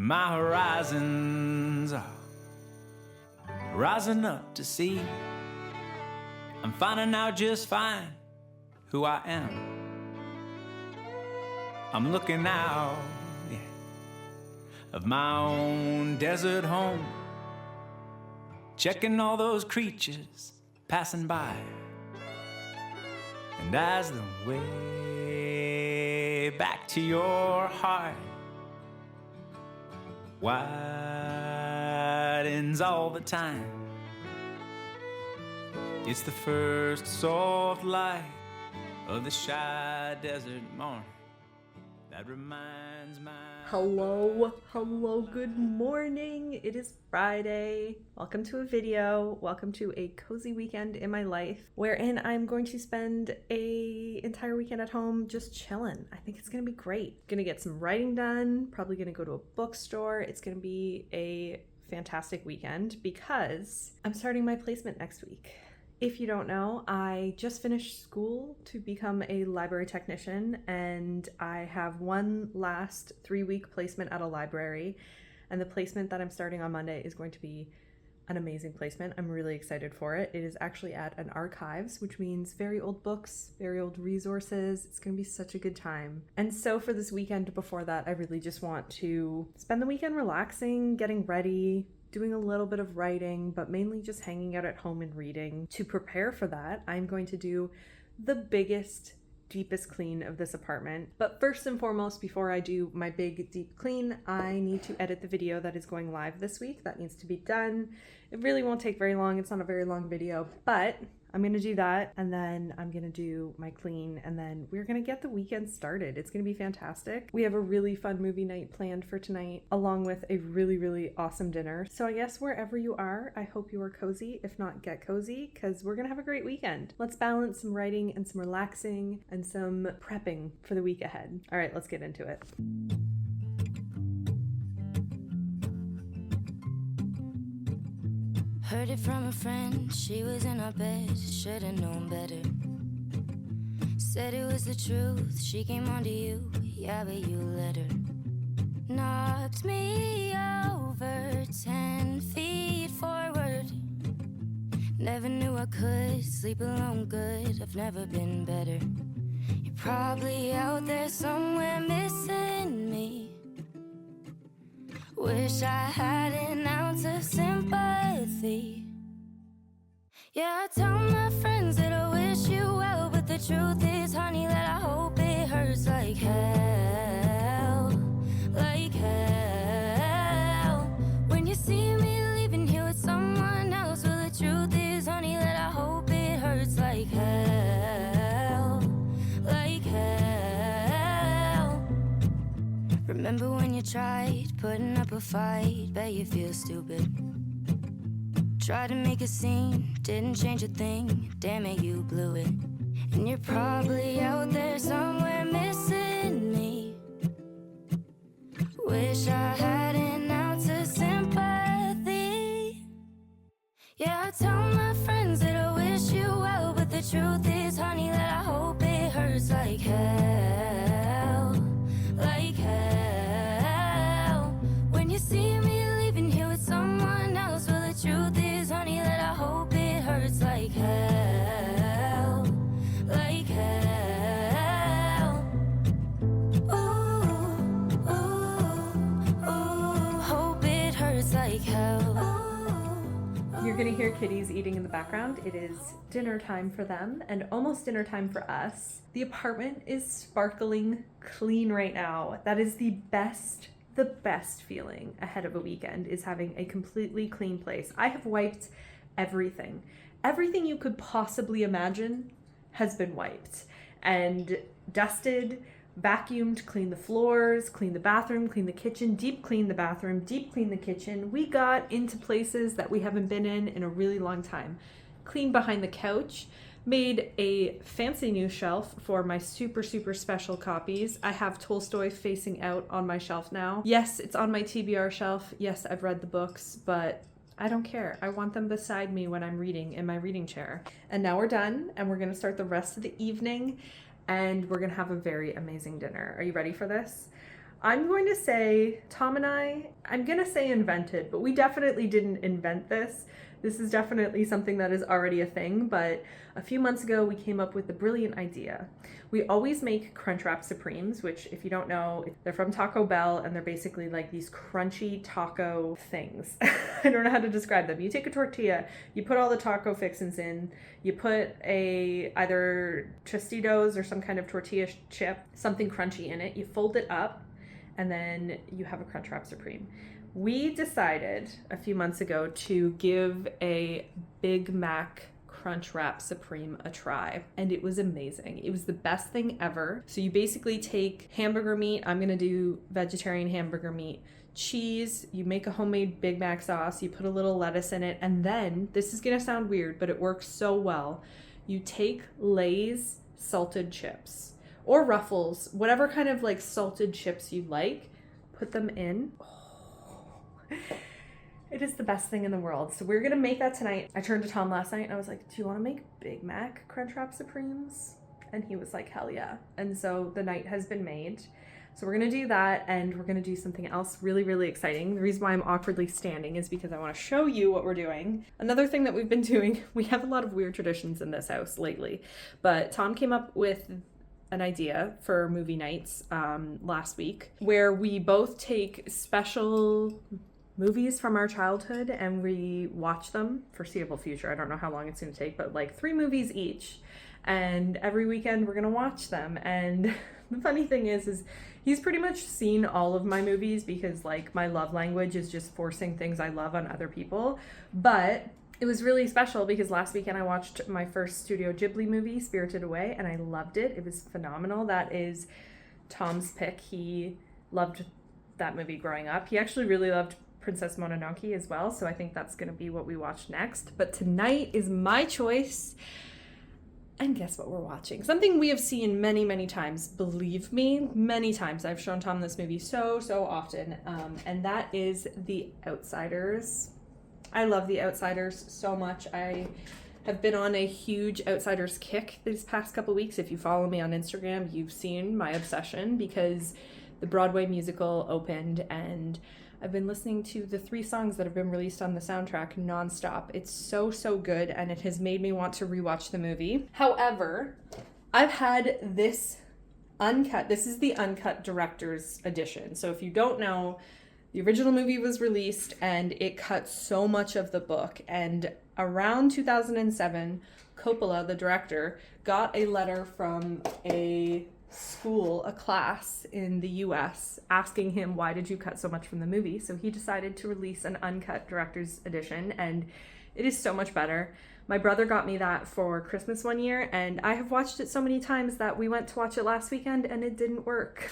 My horizons are rising up to see. I'm finding out just fine who I am. I'm looking out of my own desert home, checking all those creatures passing by. And as the way back to your heart widens all the time, it's the first soft light of the shy desert morning that reminds my... Hello, good morning. It is Friday. Welcome to a video. Welcome to a cozy weekend in my life, wherein I'm going to spend a entire weekend at home just chilling. I think it's gonna be great. Gonna get some writing done, probably gonna go to a bookstore. It's gonna be a fantastic weekend because I'm starting my placement next week. If you don't know, I just finished school to become a library technician, and I have one last 3-week placement at a library, and the placement that I'm starting on Monday is going to be an amazing placement. I'm really excited for it. It is actually at an archives, which means very old books, very old resources. It's going to be such a good time. And so for this weekend before that, I really just want to spend the weekend relaxing, getting ready, doing a little bit of writing, but mainly just hanging out at home and reading. To prepare for that, I'm going to do the biggest, deepest clean of this apartment. But first and foremost, before I do my big, deep clean, I need to edit the video that is going live this week. That needs to be done. It really won't take very long. It's not a very long video, but I'm gonna do that, and then I'm gonna do my clean, and then we're gonna get the weekend started. It's gonna be fantastic. We have a really fun movie night planned for tonight, along with a really, really awesome dinner. So I guess wherever you are, I hope you are cozy. If not, get cozy, because we're gonna have a great weekend. Let's balance some writing and some relaxing and some prepping for the week ahead. All right, let's get into it. Heard it from a friend, she was in our bed, should've known better. Said it was the truth, she came onto you, yeah, but you let her. Knocked me over 10 feet forward. Never knew I could sleep alone good, I've never been better. You're probably out there somewhere missing me. Wish I had an ounce of sympathy. Yeah, I tell my friends that I wish you well, but the truth is, honey, that I hope it hurts like hell. Like hell. When you see me leaving here with someone else, well, the truth is, honey, that I hope it hurts like hell. Like hell. Remember when you tried putting up a fight, bet you feel stupid. Tried to make a scene, didn't change a thing, damn it, you blew it. And you're probably out there somewhere missing me. Wish I had an ounce of sympathy. Yeah, I tell my friends that I wish you well, but the truth is, honey, that I hope it hurts like hell. Like hell. When you see me leaving here with someone else, well, the truth is, honey, that I hope it hurts like hell. Like hell. Ooh, ooh, ooh. Hope it hurts like hell. You're gonna hear kitties eating in the background. It is dinner time for them and almost dinner time for us. The apartment is sparkling clean right now. That is the best feeling ahead of a weekend, is having a completely clean place. I have wiped everything. Everything you could possibly imagine has been wiped and dusted, vacuumed, cleaned the floors, cleaned the bathroom, cleaned the kitchen, deep cleaned the bathroom, deep cleaned the kitchen. We got into places that we haven't been in a really long time. Cleaned behind the couch, made a fancy new shelf for my super, super special copies. I have Tolstoy facing out on my shelf now. Yes, it's on my TBR shelf. Yes, I've read the books, but I don't care. I want them beside me when I'm reading in my reading chair. And now we're done, and we're gonna start the rest of the evening, and we're gonna have a very amazing dinner. Are you ready for this? I'm going to say Tom and I'm going to say invented, but we definitely didn't invent this. This is definitely something that is already a thing, but a few months ago we came up with the brilliant idea. We always make Crunchwrap Supremes, which if you don't know, they're from Taco Bell and they're basically like these crunchy taco things. I don't know how to describe them. You take a tortilla, you put all the taco fixins in, you put either Tostitos or some kind of tortilla chip, something crunchy in it, you fold it up, and then you have a Crunchwrap Supreme. We decided a few months ago to give a Big Mac Crunchwrap Supreme a try, and it was amazing. It was the best thing ever. So you basically take hamburger meat, I'm gonna do vegetarian hamburger meat, cheese, you make a homemade Big Mac sauce, you put a little lettuce in it, and then, this is gonna sound weird, but it works so well, you take Lay's salted chips, or Ruffles, whatever kind of like salted chips you like, put them in. Oh, it is the best thing in the world. So we're gonna make that tonight. I turned to Tom last night and I was like, do you wanna make Big Mac Crunchwrap Supremes? And he was like, hell yeah. And so the night has been made. So we're gonna do that, and we're gonna do something else really, really exciting. The reason why I'm awkwardly standing is because I wanna show you what we're doing. Another thing that we've been doing, we have a lot of weird traditions in this house lately, but Tom came up with an idea for movie nights last week where we both take special movies from our childhood and we watch them. Foreseeable future, I don't know how long it's going to take, but like 3 movies each, and every weekend we're going to watch them. And the funny thing is he's pretty much seen all of my movies because like my love language is just forcing things I love on other people. But it was really special because last weekend I watched my first Studio Ghibli movie, Spirited Away, and I loved it. It was phenomenal. That is Tom's pick. He loved that movie growing up. He actually really loved Princess Mononoke as well, so I think that's going to be what we watch next. But tonight is my choice. And guess what we're watching? Something we have seen many, many times. Believe me, many times. I've shown Tom this movie so often. And that is The Outsiders. I love The Outsiders so much. I have been on a huge Outsiders kick these past couple weeks. If you follow me on Instagram, you've seen my obsession because the Broadway musical opened and I've been listening to the 3 songs that have been released on the soundtrack nonstop. It's so good, and it has made me want to rewatch the movie. However, I've had this uncut. This is the uncut director's edition. So if you don't know, the original movie was released and it cut so much of the book. And around 2007, Coppola, the director, got a letter from a school, a class in the US, asking him, why did you cut so much from the movie? So he decided to release an uncut director's edition, and it is so much better. My brother got me that for Christmas one year, and I have watched it so many times that we went to watch it last weekend and it didn't work.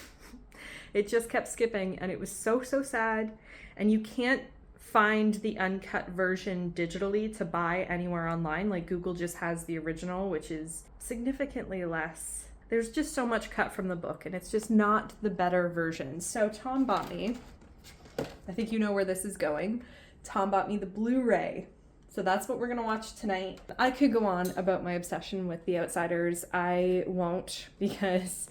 It just kept skipping, and it was so sad. And you can't find the uncut version digitally to buy anywhere online. Like Google just has the original, which is significantly less. There's just so much cut from the book, and it's just not the better version. So Tom bought me, I think you know where this is going, Tom bought me the Blu-ray. So that's what we're gonna watch tonight. I could go on about my obsession with The Outsiders. I won't because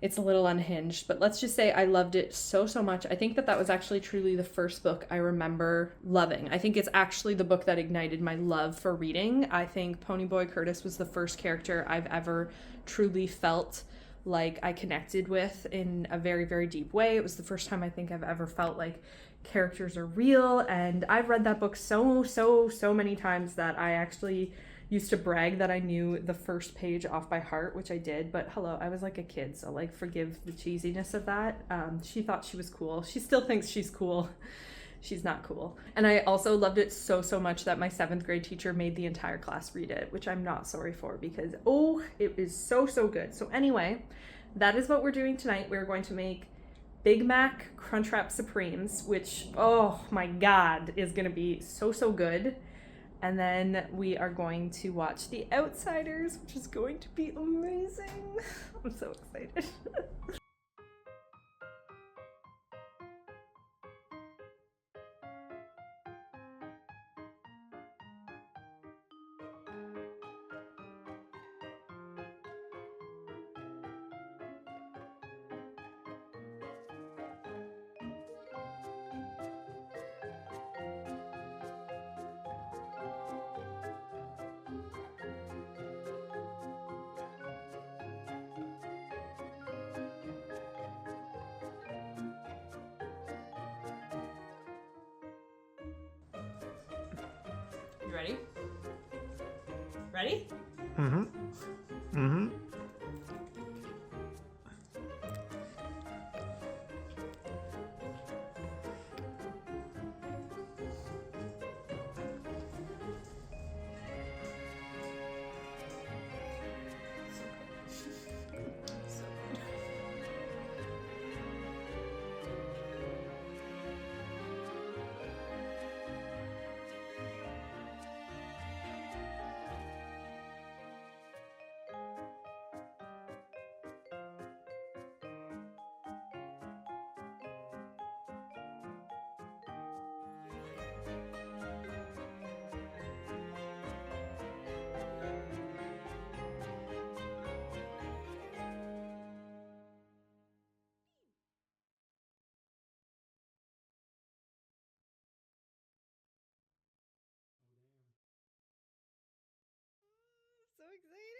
it's a little unhinged, but let's just say I loved it so much. I think that was actually truly the first book I remember loving. I think it's actually the book that ignited my love for reading. I think Ponyboy Curtis was the first character I've ever truly felt like I connected with in a very deep way. It was the first time I think I've ever felt like characters are real, and I've read that book so many times that I actually used to brag that I knew the first page off by heart, which I did, but hello, I was like a kid, so like forgive the cheesiness of that. She thought she was cool. She still thinks she's cool. She's not cool. And I also loved it so much that my 7th grade teacher made the entire class read it, which I'm not sorry for because, oh, it is so good. So anyway, that is what we're doing tonight. We're going to make Big Mac Crunchwrap Supremes, which, oh my God, is gonna be so good. And then we are going to watch The Outsiders, which is going to be amazing. I'm so excited. ready? Ready? Mm-hmm. Mm-hmm. So excited!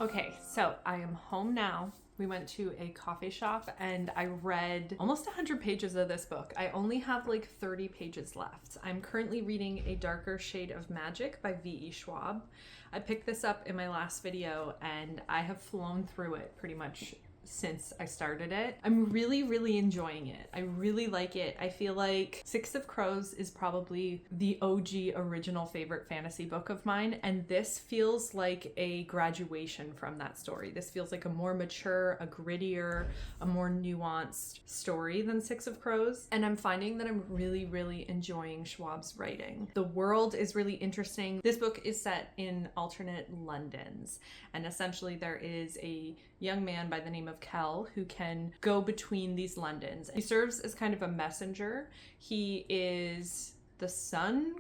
Okay, so I am home now. We went to a coffee shop and I read almost 100 pages of this book. I only have like 30 pages left. I'm currently reading A Darker Shade of Magic by V.E. Schwab. I picked this up in my last video and I have flown through it pretty much since I started it. I'm really, really enjoying it. I really like it. I feel like Six of Crows is probably the OG original favorite fantasy book of mine, and this feels like a graduation from that story. This feels like a more mature, a grittier, a more nuanced story than Six of Crows, and I'm finding that I'm really, really enjoying Schwab's writing. The world is really interesting. This book is set in alternate Londons, and essentially there is a young man by the name of Kel who can go between these Londons. He serves as kind of a messenger. He is the son, ?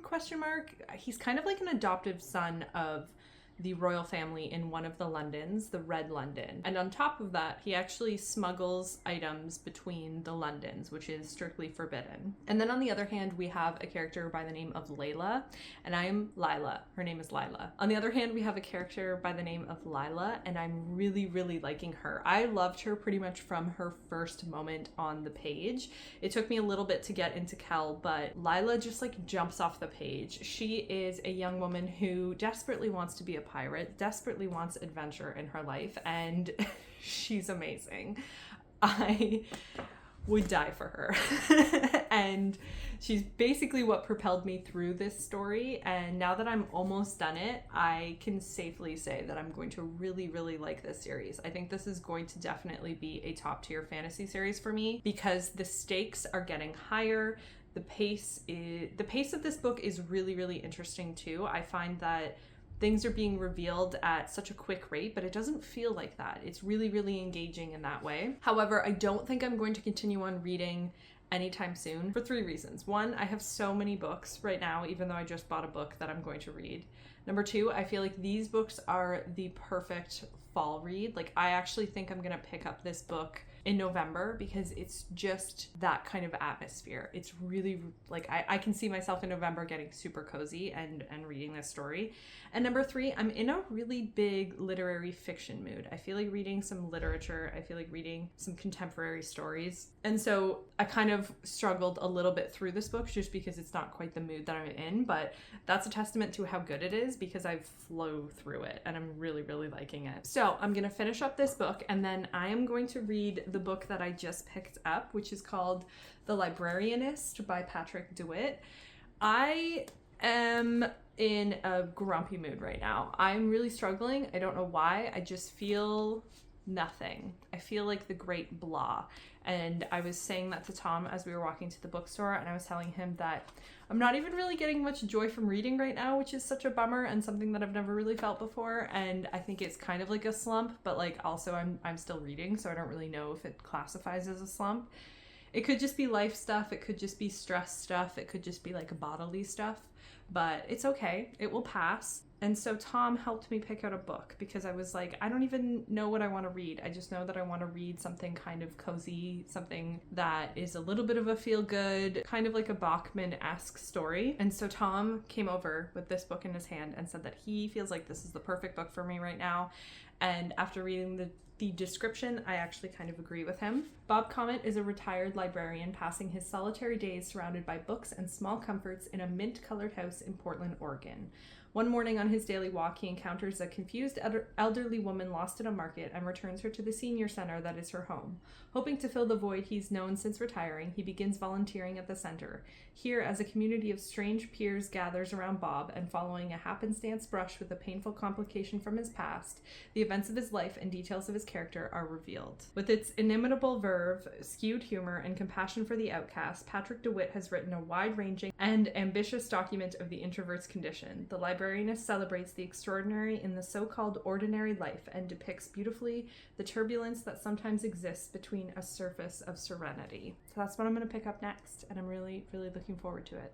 He's kind of like an adoptive son of the royal family in one of the Londons, the Red London. And on top of that, he actually smuggles items between the Londons, which is strictly forbidden. And then on the other hand, we have a character by the name of Layla, and I am Lila. Her name is Lila. On the other hand, we have a character by the name of Lila, and I'm really, really liking her. I loved her pretty much from her first moment on the page. It took me a little bit to get into Kel, but Lila just like jumps off the page. She is a young woman who desperately wants to be a pirate, desperately wants adventure in her life, and she's amazing. I would die for her. And she's basically what propelled me through this story, and now that I'm almost done it, I can safely say that I'm going to really, really like this series. I think this is going to definitely be a top tier fantasy series for me because the stakes are getting higher. The pace of this book is really, really interesting too. I find that things are being revealed at such a quick rate, but it doesn't feel like that. It's really, really engaging in that way. However, I don't think I'm going to continue on reading anytime soon for 3 reasons. 1, I have so many books right now, even though I just bought a book that I'm going to read. Number 2, I feel like these books are the perfect fall read. Like, I actually think I'm gonna pick up this book in November because it's just that kind of atmosphere. It's really, like, I can see myself in November getting super cozy and reading this story. And number 3, I'm in a really big literary fiction mood. I feel like reading some literature. I feel like reading some contemporary stories. And so I kind of struggled a little bit through this book just because it's not quite the mood that I'm in, but that's a testament to how good it is because I've flow through it and I'm really, really liking it. So I'm gonna finish up this book and then I am going to read the book that I just picked up, which is called The Librarianist by Patrick DeWitt. I am in a grumpy mood right now. I'm really struggling. I don't know why. I just feel nothing. I feel like the great blah. And I was saying that to Tom as we were walking to the bookstore, and I was telling him that I'm not even really getting much joy from reading right now, which is such a bummer and something that I've never really felt before. And I think it's kind of like a slump, but like also I'm still reading, so I don't really know if it classifies as a slump. It could just be life stuff. It could just be stress stuff. It could just be like bodily stuff, but it's okay. It will pass. And so Tom helped me pick out a book because I was like, I don't even know what I want to read. I just know that I want to read something kind of cozy, something that is a little bit of a feel-good, kind of like a Bachman-esque story. And so Tom came over with this book in his hand and said that he feels like this is the perfect book for me right now. And after reading the description, I actually kind of agree with him. Bob Comet is a retired librarian passing his solitary days surrounded by books and small comforts in a mint-colored house in Portland, Oregon. One morning on his daily walk, he encounters a confused elderly woman lost in a market and returns her to the senior center that is her home. Hoping to fill the void he's known since retiring, he begins volunteering at the center. Here, as a community of strange peers gathers around Bob and following a happenstance brush with a painful complication from his past, the events of his life and details of his character are revealed. With its inimitable verve, skewed humor, and compassion for the outcast, Patrick DeWitt has written a wide-ranging and ambitious document of the introvert's condition. The librarianist celebrates the extraordinary in the so-called ordinary life and depicts beautifully the turbulence that sometimes exists between a surface of serenity. So that's what I'm going to pick up next, and I'm really, really looking forward to it.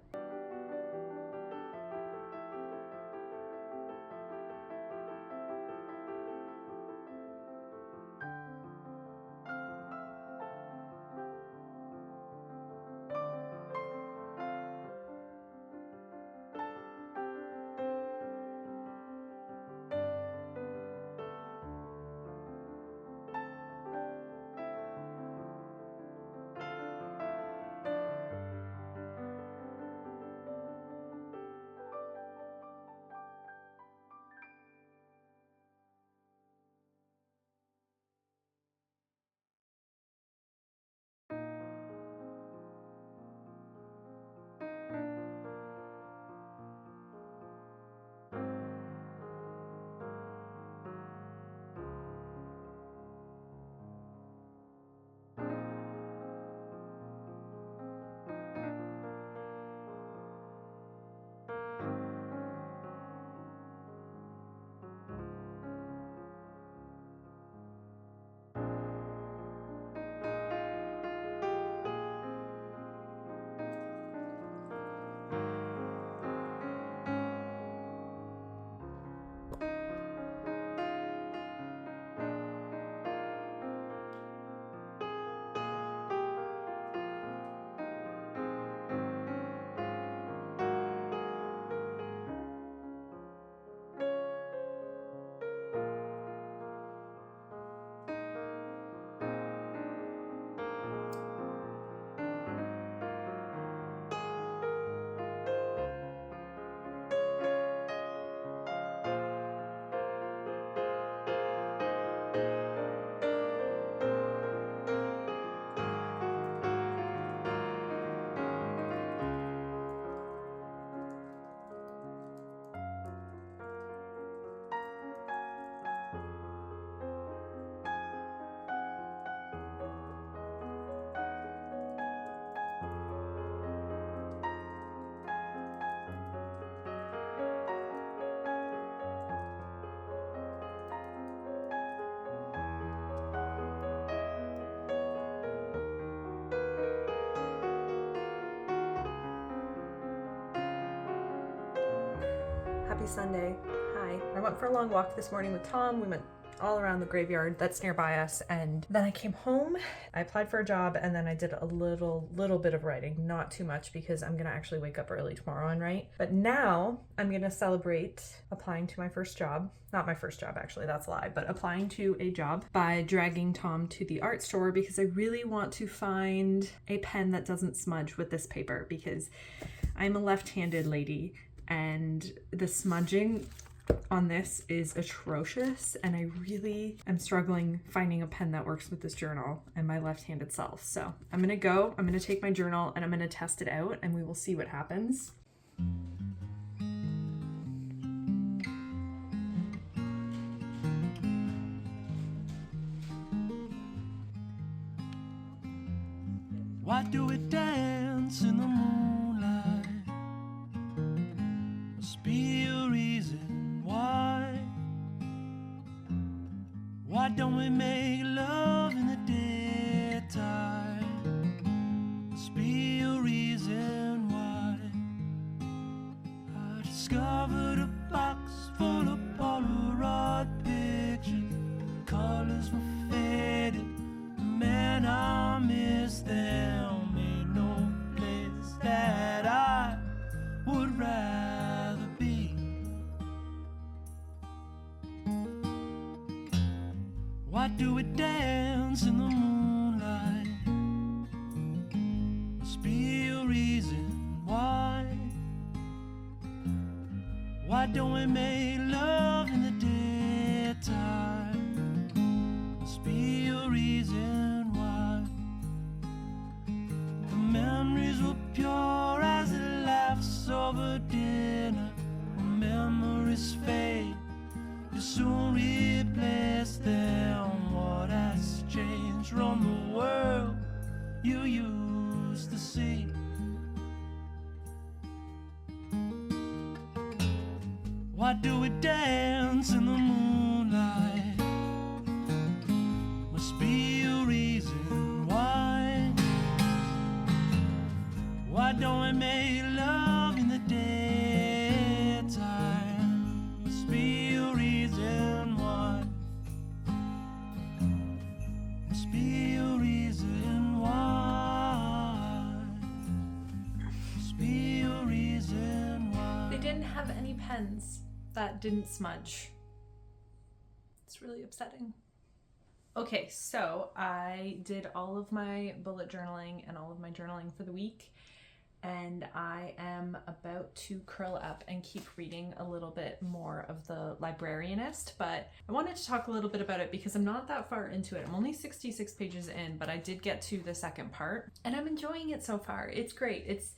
Happy Sunday. Hi. I went for a long walk this morning with Tom. We went all around the graveyard that's nearby us, and then I came home. I applied for a job, and then I did a little bit of writing, not too much because I'm gonna actually wake up early tomorrow and write. But now I'm gonna celebrate applying to my first job. Not my first job, actually, that's a lie, but applying to a job by dragging Tom to the art store because I really want to find a pen that doesn't smudge with this paper because I'm a left-handed lady and the smudging on this is atrocious, and I really am struggling finding a pen that works with this journal and my left-handed self. So I'm gonna take my journal and I'm gonna test it out and we will see what happens. Why do we dance in the moonlight? Must be a reason. Why don't we make love in the daytime? Must be a reason why. I discovered a box full of Polaroid pictures. Colors were faded, man, I miss them. Ain't no place that I would rather be. Why do we dance in the moonlight? Must be a reason why. Why don't we make love in the daytime? Must be a reason why. The memories were pure as the laughs over dinner. When memories fade, you soon replace them. What has changed from the world you used to see? Why do we dance in the moonlight? Must be a reason why. Why don't we make love in the daytime? Must be a reason why. Must be a reason why. Must be a reason why. They didn't have any pens that didn't smudge. It's really upsetting. Okay, so I did all of my bullet journaling and all of my journaling for the week, and I am about to curl up and keep reading a little bit more of The Librarianist, but I wanted to talk a little bit about it because I'm not that far into it. I'm only 66 pages in, but I did get to the second part, and I'm enjoying it so far. It's great. It's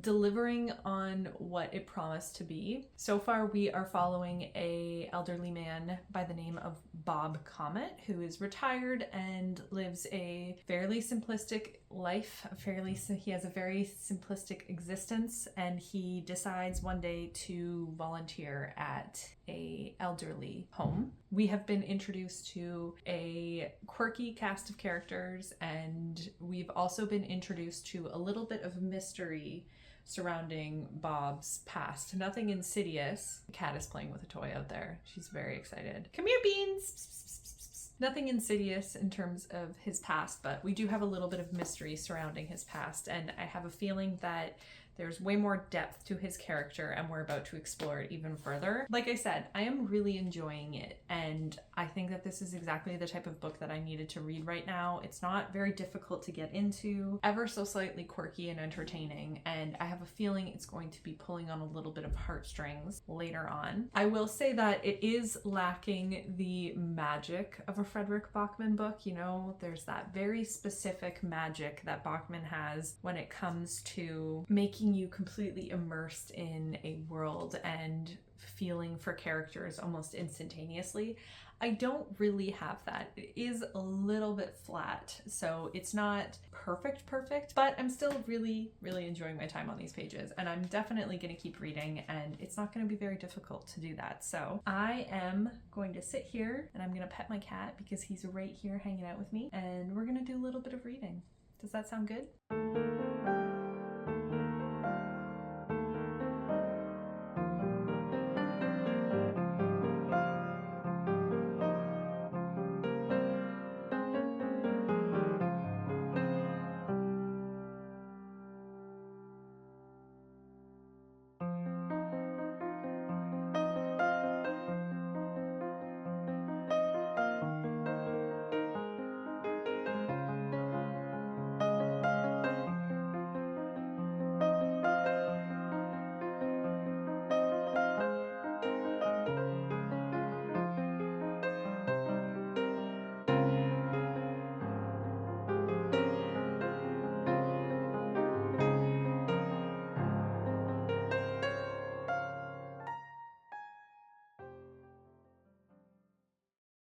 delivering on what it promised to be. So far, we are following a elderly man by the name of Bob Comet, who is retired and lives a fairly simplistic life. He has a very simplistic existence, and he decides one day to volunteer at a elderly home. We have been introduced to a quirky cast of characters, and we've also been introduced to a little bit of mystery surrounding Bob's past. Nothing insidious. The cat is playing with a toy out there. She's very excited. Come here, Beans! Nothing insidious in terms of his past, but we do have a little bit of mystery surrounding his past, and I have a feeling that there's way more depth to his character, and we're about to explore it even further. Like I said, I am really enjoying it, and I think that this is exactly the type of book that I needed to read right now. It's not very difficult to get into, ever so slightly quirky and entertaining, and I have a feeling it's going to be pulling on a little bit of heartstrings later on. I will say that it is lacking the magic of a Frederick Bachman book. You know, there's that very specific magic that Bachman has when it comes to making you completely immersed in a world and feeling for characters almost instantaneously. I don't really have that. It is a little bit flat, so it's not perfect, but I'm still really enjoying my time on these pages, and I'm definitely going to keep reading, and it's not going to be very difficult to do that. So I am going to sit here and I'm going to pet my cat because he's right here hanging out with me, and we're going to do a little bit of reading. Does that sound good?